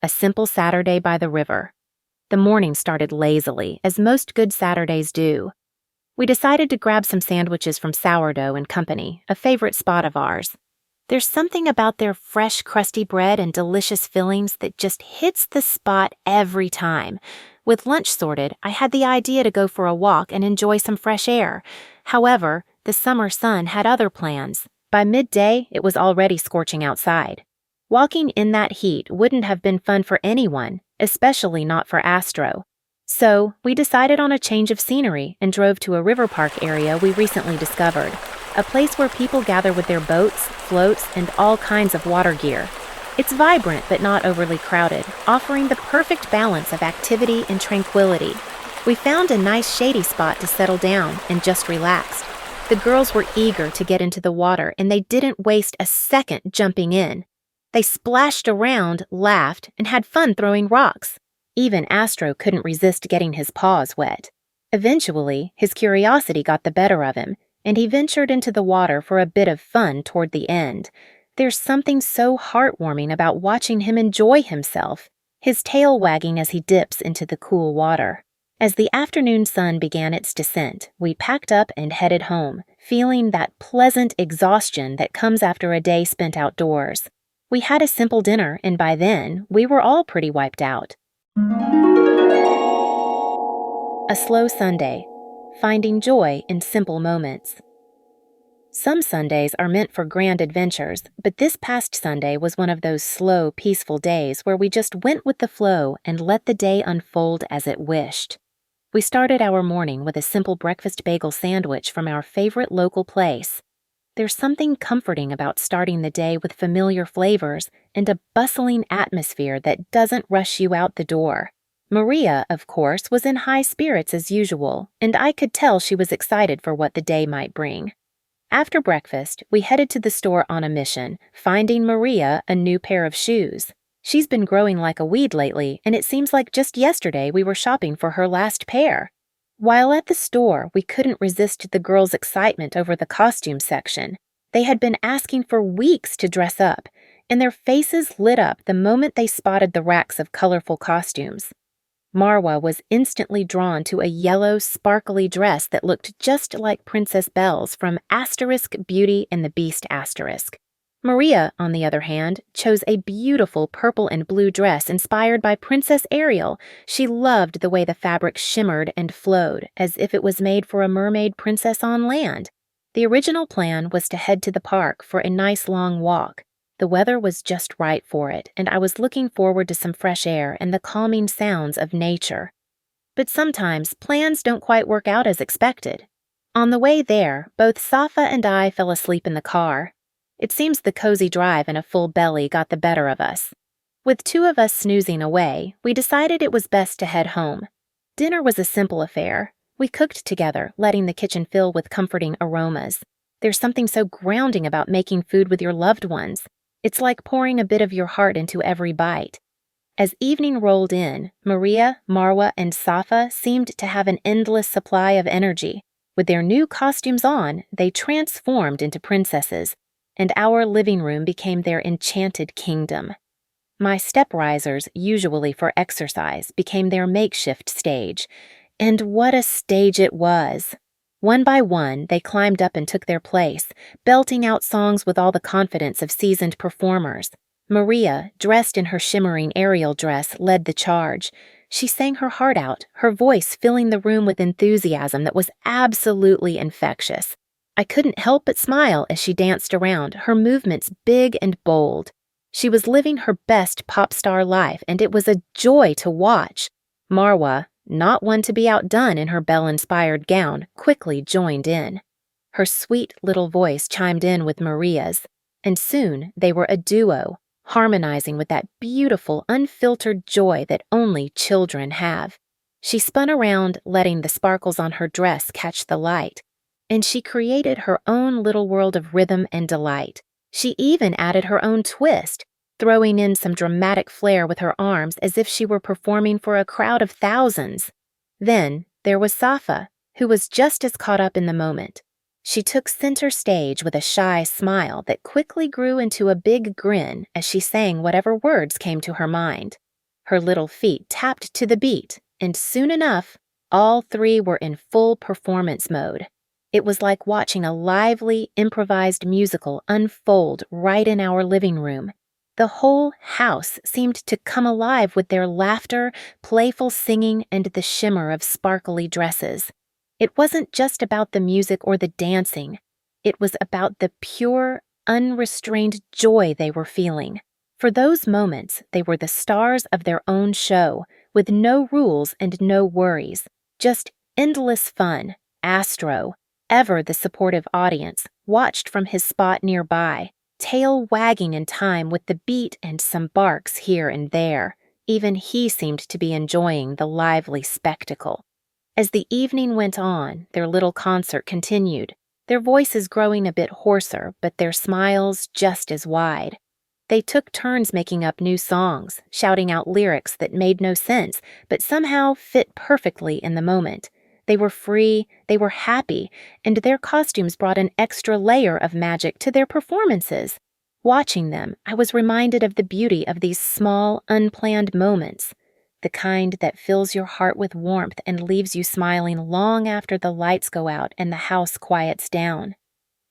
A simple Saturday by the river. The morning started lazily, as most good Saturdays do. We decided to grab some sandwiches from Sourdough and Company, a favorite spot of ours. There's something about their fresh, crusty bread and delicious fillings that just hits the spot every time. With lunch sorted, I had the idea to go for a walk and enjoy some fresh air. However, the summer sun had other plans. By midday, it was already scorching outside. Walking in that heat wouldn't have been fun for anyone, especially not for Astro. So, we decided on a change of scenery and drove to a river park area we recently discovered, a place where people gather with their boats, floats, and all kinds of water gear. It's vibrant but not overly crowded, offering the perfect balance of activity and tranquility. We found a nice shady spot to settle down and just relaxed. The girls were eager to get into the water and they didn't waste a second jumping in. They splashed around, laughed, and had fun throwing rocks. Even Astro couldn't resist getting his paws wet. Eventually, his curiosity got the better of him, and he ventured into the water for a bit of fun toward the end. There's something so heartwarming about watching him enjoy himself, his tail wagging as he dips into the cool water. As the afternoon sun began its descent, we packed up and headed home, feeling that pleasant exhaustion that comes after a day spent outdoors. We had a simple dinner, and by then, we were all pretty wiped out. A slow Sunday, finding joy in simple moments. Some Sundays are meant for grand adventures, but this past Sunday was one of those slow, peaceful days where we just went with the flow and let the day unfold as it wished. We started our morning with a simple breakfast bagel sandwich from our favorite local place. There's something comforting about starting the day with familiar flavors and a bustling atmosphere that doesn't rush you out the door. Maria, of course, was in high spirits as usual, and I could tell she was excited for what the day might bring. After breakfast, we headed to the store on a mission, finding Maria a new pair of shoes. She's been growing like a weed lately, and it seems like just yesterday we were shopping for her last pair. While at the store, we couldn't resist the girls' excitement over the costume section. They had been asking for weeks to dress up, and their faces lit up the moment they spotted the racks of colorful costumes. Marwa was instantly drawn to a yellow, sparkly dress that looked just like Princess Belle's from Beauty and the Beast *. Maria, on the other hand, chose a beautiful purple and blue dress inspired by Princess Ariel. She loved the way the fabric shimmered and flowed, as if it was made for a mermaid princess on land. The original plan was to head to the park for a nice long walk. The weather was just right for it, and I was looking forward to some fresh air and the calming sounds of nature. But sometimes plans don't quite work out as expected. On the way there, both Safa and I fell asleep in the car. It seems the cozy drive and a full belly got the better of us. With two of us snoozing away, we decided it was best to head home. Dinner was a simple affair. We cooked together, letting the kitchen fill with comforting aromas. There's something so grounding about making food with your loved ones. It's like pouring a bit of your heart into every bite. As evening rolled in, Maria, Marwa, and Safa seemed to have an endless supply of energy. With their new costumes on, they transformed into princesses, and our living room became their enchanted kingdom. My step-risers, usually for exercise, became their makeshift stage. And what a stage it was! One by one, they climbed up and took their place, belting out songs with all the confidence of seasoned performers. Maria, dressed in her shimmering Ariel dress, led the charge. She sang her heart out, her voice filling the room with enthusiasm that was absolutely infectious. I couldn't help but smile as she danced around, her movements big and bold. She was living her best pop star life, and it was a joy to watch. Marwa, not one to be outdone in her Belle-inspired gown, quickly joined in. Her sweet little voice chimed in with Maria's, and soon they were a duo, harmonizing with that beautiful, unfiltered joy that only children have. She spun around, letting the sparkles on her dress catch the light, and she created her own little world of rhythm and delight. She even added her own twist, throwing in some dramatic flair with her arms as if she were performing for a crowd of thousands. Then there was Safa, who was just as caught up in the moment. She took center stage with a shy smile that quickly grew into a big grin as she sang whatever words came to her mind. Her little feet tapped to the beat, and soon enough, all three were in full performance mode. It was like watching a lively, improvised musical unfold right in our living room. The whole house seemed to come alive with their laughter, playful singing, and the shimmer of sparkly dresses. It wasn't just about the music or the dancing. It was about the pure, unrestrained joy they were feeling. For those moments, they were the stars of their own show, with no rules and no worries, just endless fun. Astro, ever the supportive audience, watched from his spot nearby, tail wagging in time with the beat and some barks here and there. Even he seemed to be enjoying the lively spectacle. As the evening went on, their little concert continued, their voices growing a bit hoarser, but their smiles just as wide. They took turns making up new songs, shouting out lyrics that made no sense, but somehow fit perfectly in the moment. They were free, they were happy, and their costumes brought an extra layer of magic to their performances. Watching them, I was reminded of the beauty of these small, unplanned moments, the kind that fills your heart with warmth and leaves you smiling long after the lights go out and the house quiets down.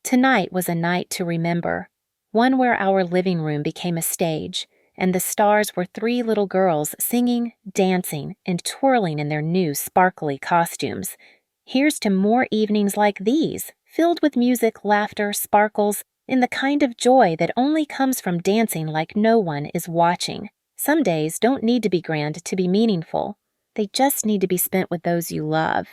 Tonight was a night to remember, one where our living room became a stage, and the stars were three little girls singing, dancing, and twirling in their new sparkly costumes. Here's to more evenings like these, filled with music, laughter, sparkles, and the kind of joy that only comes from dancing like no one is watching. Some days don't need to be grand to be meaningful. They just need to be spent with those you love.